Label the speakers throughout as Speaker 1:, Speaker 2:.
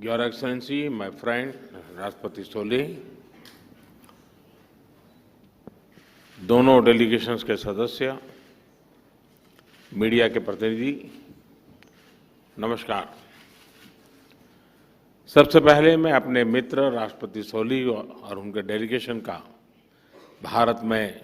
Speaker 1: Your Excellency, my friend राष्ट्रपति सोली, दोनों delegations के सदस्य, मीडिया के प्रतिनिधि, नमस्कार। सबसे पहले मैं अपने मित्र राष्ट्रपति सोली और उनके डेलीगेशन का भारत में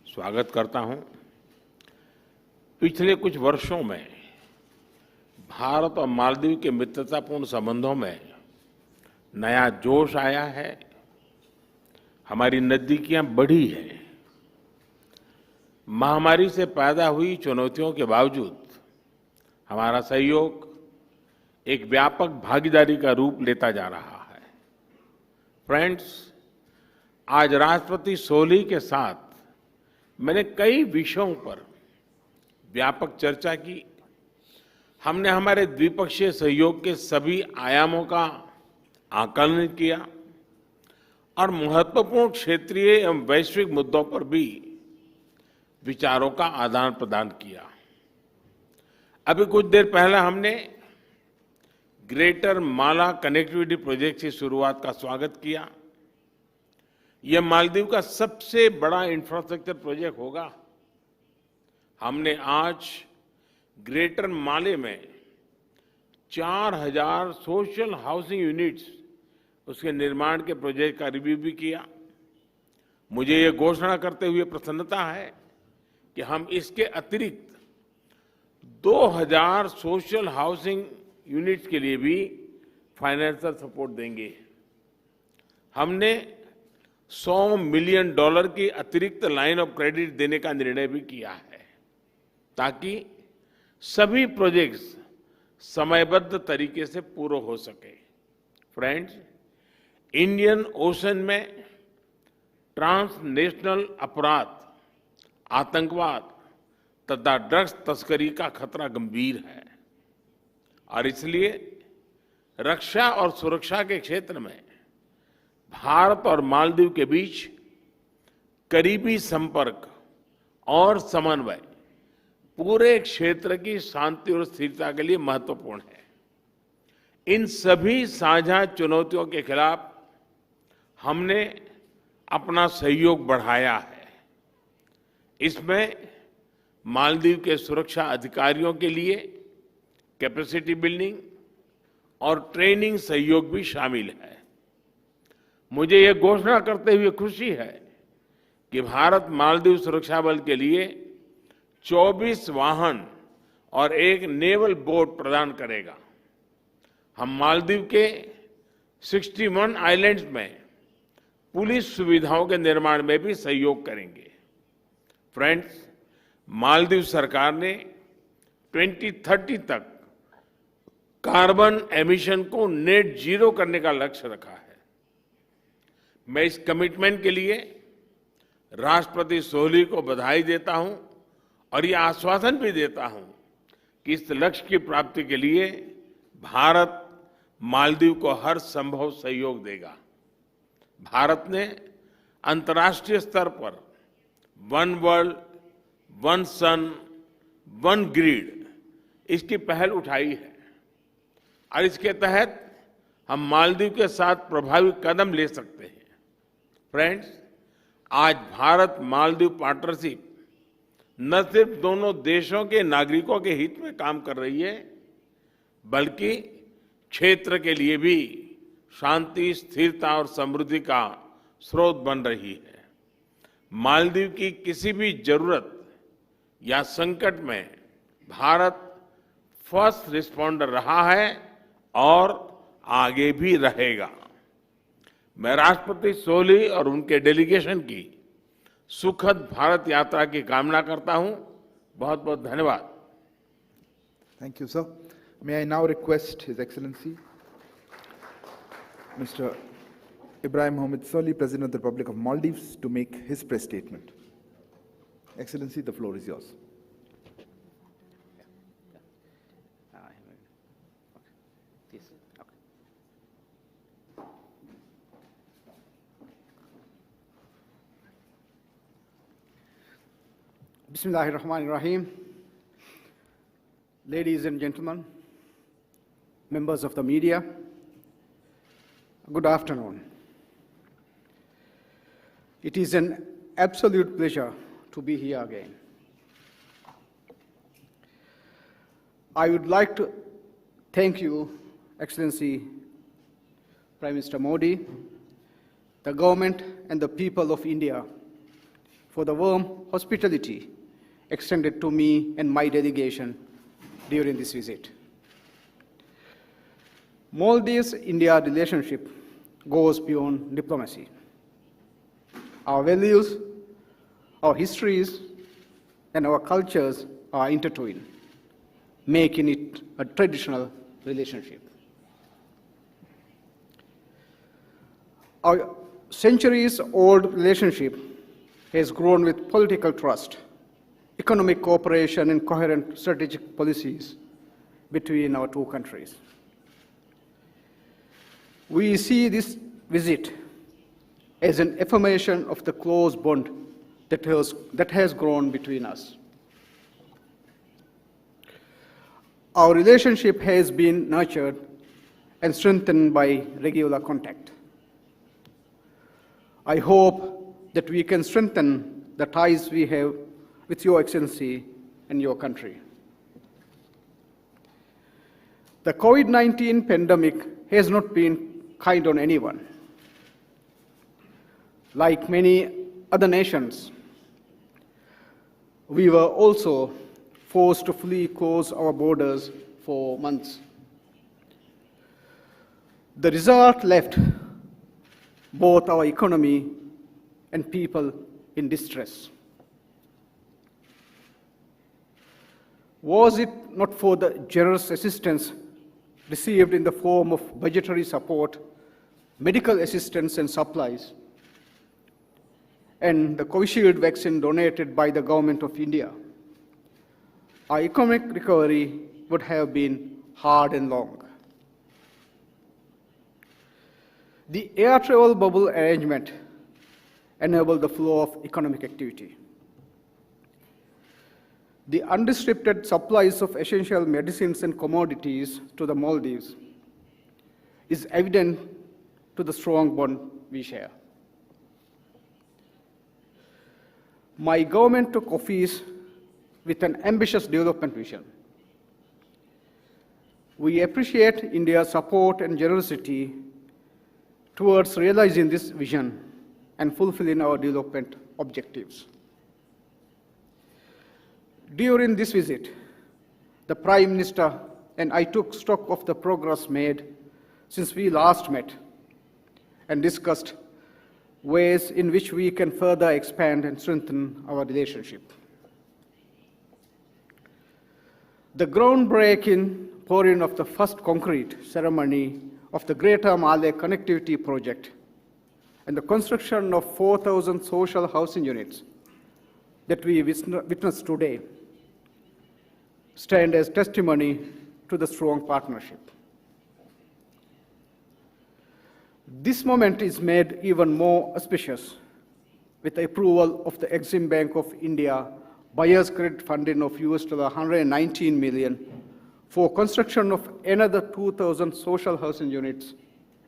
Speaker 1: स्वागत करता हूं। पिछले कुछ वर्षों में भारत और मालदीव के मित्रतापूर्ण संबंधों में नया जोश आया है, हमारी नजदीकियां बढ़ी हैं। महामारी से पैदा हुई चुनौतियों के बावजूद हमारा सहयोग एक व्यापक भागीदारी का रूप लेता जा रहा है। फ्रेंड्स, आज राष्ट्रपति सोली के साथ मैंने कई विषयों पर व्यापक चर्चा की। हमने हमारे द्विपक्षीय सहयोग के सभी आयामों का आकलन किया और महत्वपूर्ण क्षेत्रीय एवं वैश्विक मुद्दों पर भी विचारों का आदान प्रदान किया। अभी कुछ देर पहले हमने ग्रेटर माला कनेक्टिविटी प्रोजेक्ट की शुरुआत का स्वागत किया। यह मालदीव का सबसे बड़ा इंफ्रास्ट्रक्चर प्रोजेक्ट होगा। हमने आज ग्रेटर माले में 4000 सोशल हाउसिंग यूनिट्स उसके निर्माण के प्रोजेक्ट का रिव्यू भी किया। मुझे ये घोषणा करते हुए प्रसन्नता है कि हम इसके अतिरिक्त 2000 सोशल हाउसिंग यूनिट्स के लिए भी फाइनेंशियल सपोर्ट देंगे। हमने $100 मिलियन की अतिरिक्त लाइन ऑफ क्रेडिट देने का निर्णय भी किया है ताकि सभी प्रोजेक्ट्स समयबद्ध तरीके से पूरे हो सके। फ्रेंड्स, इंडियन ओशन में ट्रांसनेशनल अपराध, आतंकवाद तथा ड्रग्स तस्करी का खतरा गंभीर है और इसलिए रक्षा और सुरक्षा के क्षेत्र में भारत और मालदीव के बीच करीबी संपर्क और समन्वय पूरे क्षेत्र की शांति और स्थिरता के लिए महत्वपूर्ण है। इन सभी साझा चुनौतियों के खिलाफ हमने अपना सहयोग बढ़ाया है। इसमें मालदीव के सुरक्षा अधिकारियों के लिए कैपेसिटी बिल्डिंग और ट्रेनिंग सहयोग भी शामिल है। मुझे ये घोषणा करते हुए खुशी है कि भारत मालदीव सुरक्षा बल के लिए 24 वाहन और एक नेवल बोट प्रदान करेगा। हम मालदीव के 61 आइलैंड्स में पुलिस सुविधाओं के निर्माण में भी सहयोग करेंगे। फ्रेंड्स, मालदीव सरकार ने 2030 तक कार्बन एमिशन को नेट जीरो करने का लक्ष्य रखा है। मैं इस कमिटमेंट के लिए राष्ट्रपति सोली को बधाई देता हूं और ये आश्वासन भी देता हूं कि इस लक्ष्य की प्राप्ति के लिए भारत मालदीव को हर संभव सहयोग देगा। भारत ने अंतर्राष्ट्रीय स्तर पर वन वर्ल्ड, वन सन, वन ग्रिड इसकी पहल उठाई है और इसके तहत हम मालदीव के साथ प्रभावी कदम ले सकते हैं। फ्रेंड्स, आज भारत मालदीव पार्टनरशिप न सिर्फ दोनों देशों के नागरिकों के हित में काम कर रही है, बल्कि क्षेत्र के लिए भी शांति, स्थिरता और समृद्धि का स्रोत बन रही है। मालदीव की किसी भी जरूरत या संकट में भारत फर्स्ट रिस्पॉन्डर रहा है और आगे भी रहेगा। मैं राष्ट्रपति सोली और उनके डेलीगेशन की सुखद भारत यात्रा की कामना करता हूं। बहुत बहुत धन्यवाद।
Speaker 2: Thank you, sir. May I now request His Excellency, Mr. Ibrahim Mohammed Solih, President of the Republic of Maldives, to make his press statement. Excellency, the floor is yours.
Speaker 3: Bismillahirrahmanirrahim. Ladies and gentlemen, members of the media, Good afternoon. It is an absolute pleasure to be here again. I would like to thank you, Excellency Prime Minister Modi, the government and the people of India for the warm hospitality extended to me and my delegation during this visit. Maldives-India relationship goes beyond diplomacy. Our values, our histories, and our cultures are intertwined, making it a traditional relationship. Our centuries-old relationship has grown with political trust, economic cooperation, and coherent strategic policies between our two countries. We see this visit as an affirmation of the close bond that has grown between us. Our relationship has been nurtured and strengthened by regular contact. I hope that we can strengthen the ties we have with Your Excellency and your country. The COVID-19 pandemic has not been kind on anyone. Like many other nations, we were also forced to fully close our borders for months. The result left both our economy and people in distress. Was it not for the generous assistance received in the form of budgetary support, medical assistance and supplies, and the Covishield vaccine donated by the Government of India, our economic recovery would have been hard and long. The air travel bubble arrangement enabled the flow of economic activity. The unrestricted supplies of essential medicines and commodities to the Maldives is evident to the strong bond we share. My government took office with an ambitious development vision. We appreciate India's support and generosity towards realizing this vision and fulfilling our development objectives. During this visit, the Prime Minister and I took stock of the progress made since we last met and discussed ways in which we can further expand and strengthen our relationship. The groundbreaking pouring of the first concrete ceremony of the Greater Malay Connectivity Project and the construction of 4,000 social housing units that we witnessed today stand as testimony to the strong partnership. This moment is made even more auspicious with the approval of the Exim Bank of India buyer's credit funding of $119 million for construction of another 2,000 social housing units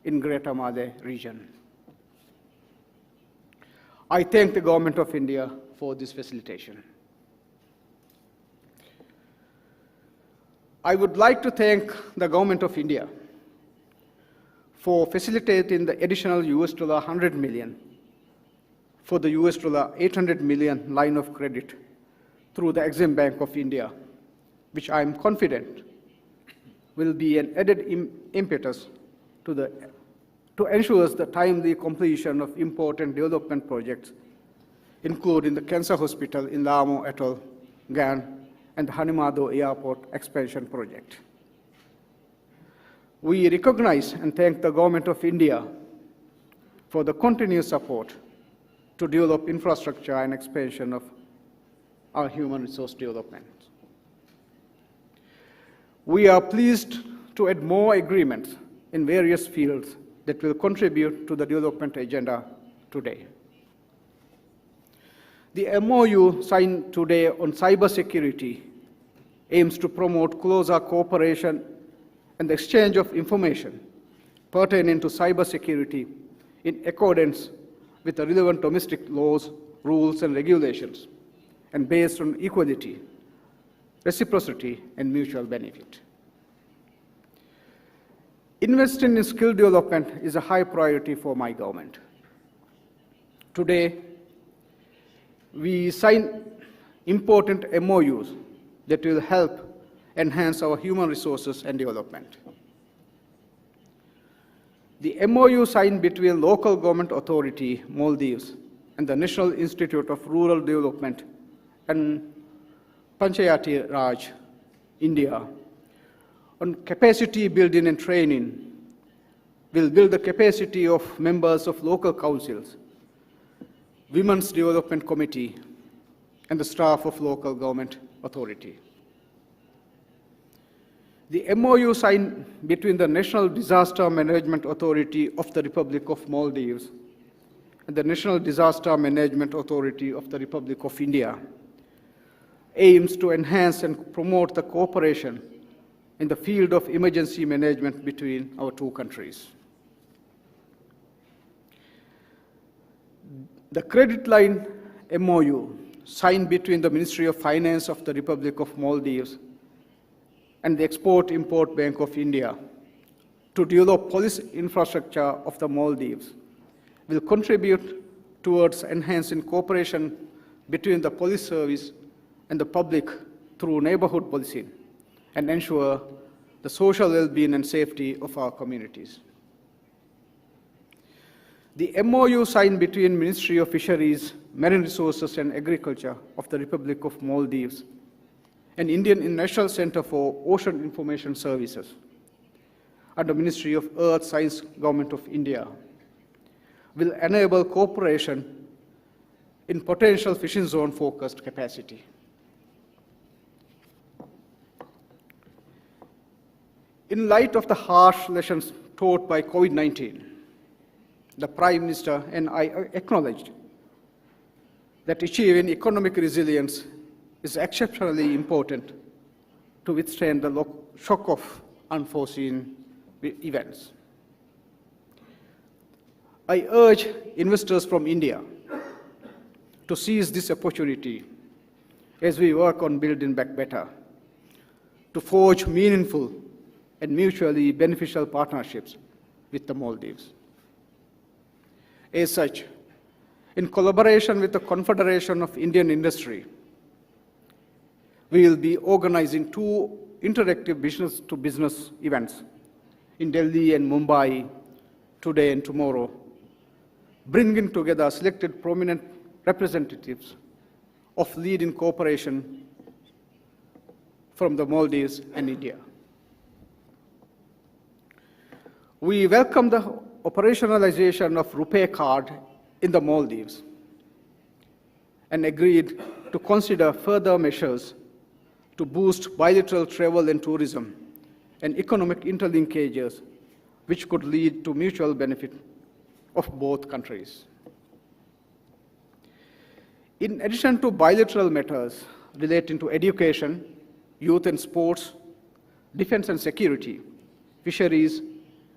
Speaker 3: in Greater Malay region. I thank the Government of India for this facilitation. I would like to thank the Government of India for facilitating the additional $100 million for the $800 million line of credit through the Exim Bank of India, which I am confident will be an added impetus to ensure the timely completion of important development projects, including the cancer hospital in Lamo Atoll, Gan, and the Hanimado Airport expansion project. We recognize and thank the Government of India for the continued support to develop infrastructure and expansion of our human resource development. We are pleased to add more agreements in various fields that will contribute to the development agenda today. The MOU signed today on cybersecurity aims to promote closer cooperation and the exchange of information, pertaining to cybersecurity in accordance with the relevant domestic laws, rules, and regulations, and based on equality, reciprocity, and mutual benefit. Investing in skill development is a high priority for my government. Today, we sign important MOUs that will help enhance our human resources and development. The MOU signed between local government authority, Maldives, and the National Institute of Rural Development and Panchayati Raj, India, on capacity building and training will build the capacity of members of local councils, Women's Development Committee, and the staff of local government authority. The MOU signed between the National Disaster Management Authority of the Republic of Maldives and the National Disaster Management Authority of the Republic of India aims to enhance and promote the cooperation in the field of emergency management between our two countries. The credit line MOU signed between the Ministry of Finance of the Republic of Maldives and the Export-Import Bank of India to develop police infrastructure of the Maldives will contribute towards enhancing cooperation between the police service and the public through neighborhood policing and ensure the social well-being and safety of our communities. The MOU signed between Ministry of Fisheries, Marine Resources and Agriculture of the Republic of Maldives and Indian National Center for Ocean Information Services and the Ministry of Earth Science Government of India will enable cooperation in potential fishing zone focused capacity. In light of the harsh lessons taught by COVID-19, the Prime Minister and I acknowledged that achieving economic resilience is exceptionally important to withstand the shock of unforeseen events. I urge investors from India to seize this opportunity as we work on building back better, to forge meaningful and mutually beneficial partnerships with the Maldives. As such, in collaboration with the Confederation of Indian Industry, we will be organizing 2 interactive business-to-business events in Delhi and Mumbai today and tomorrow, bringing together selected prominent representatives of leading cooperation from the Maldives and India. We welcome the operationalization of RuPay card in the Maldives and agreed to consider further measures to boost bilateral travel and tourism and economic interlinkages, which could lead to mutual benefit of both countries. In addition to bilateral matters relating to education, youth and sports, defense and security, fisheries,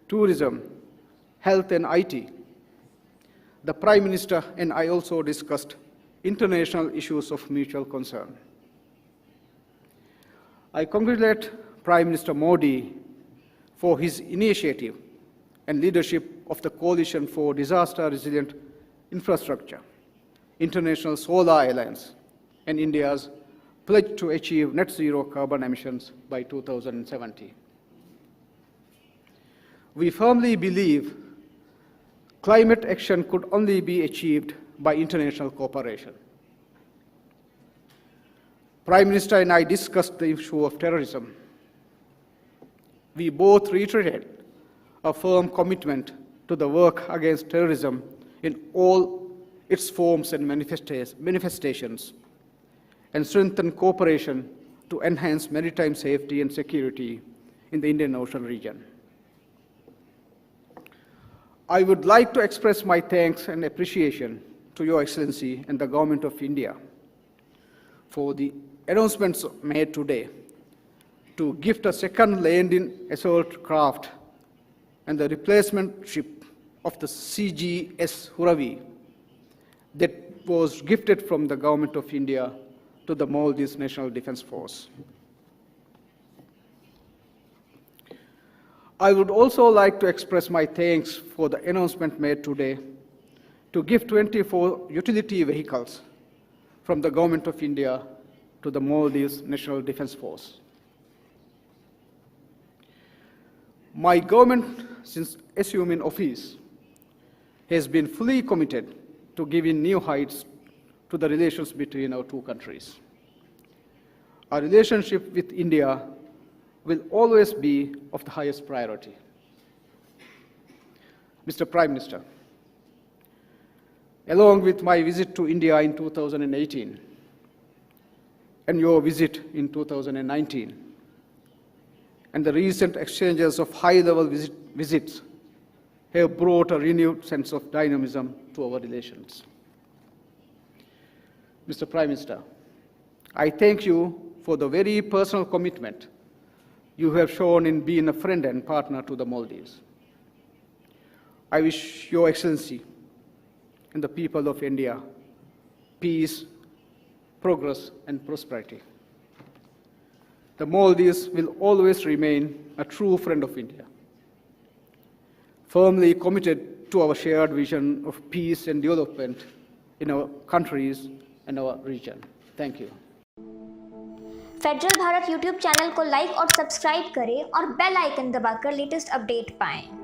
Speaker 3: tourism, health and IT, the Prime Minister and I also discussed international issues of mutual concern. I congratulate Prime Minister Modi for his initiative and leadership of the Coalition for Disaster Resilient Infrastructure, International Solar Alliance, and India's pledge to achieve net zero carbon emissions by 2070. We firmly believe climate action could only be achieved by international cooperation. Prime Minister and I discussed the issue of terrorism. We both reiterated a firm commitment to the work against terrorism in all its forms and manifestations, and strengthen cooperation to enhance maritime safety and security in the Indian Ocean region. I would like to express my thanks and appreciation to Your Excellency and the Government of India for the announcements made today to gift a second landing assault craft and the replacement ship of the CGS Huravi that was gifted from the Government of India to the Maldives National Defense Force. I would also like to express my thanks for the announcement made today to give 24 utility vehicles from the Government of India to the Maldives National Defense Force. My government, since assuming office, has been fully committed to giving new heights to the relations between our two countries. Our relationship with India will always be of the highest priority. Mr. Prime Minister, along with my visit to India in 2018 and your visit in 2019, and the recent exchanges of high-level visits have brought a renewed sense of dynamism to our relations. Mr. Prime Minister, I thank you for the very personal commitment you have shown in being a friend and partner to the Maldives. I wish Your Excellency and the people of India peace, progress, and prosperity. The Maldives will always remain a true friend of India, firmly committed to our shared vision of peace and development in our countries and our region. Thank you.
Speaker 4: Federal Bharat YouTube channel को like और subscribe करें और bell icon दबाकर latest update पाएं।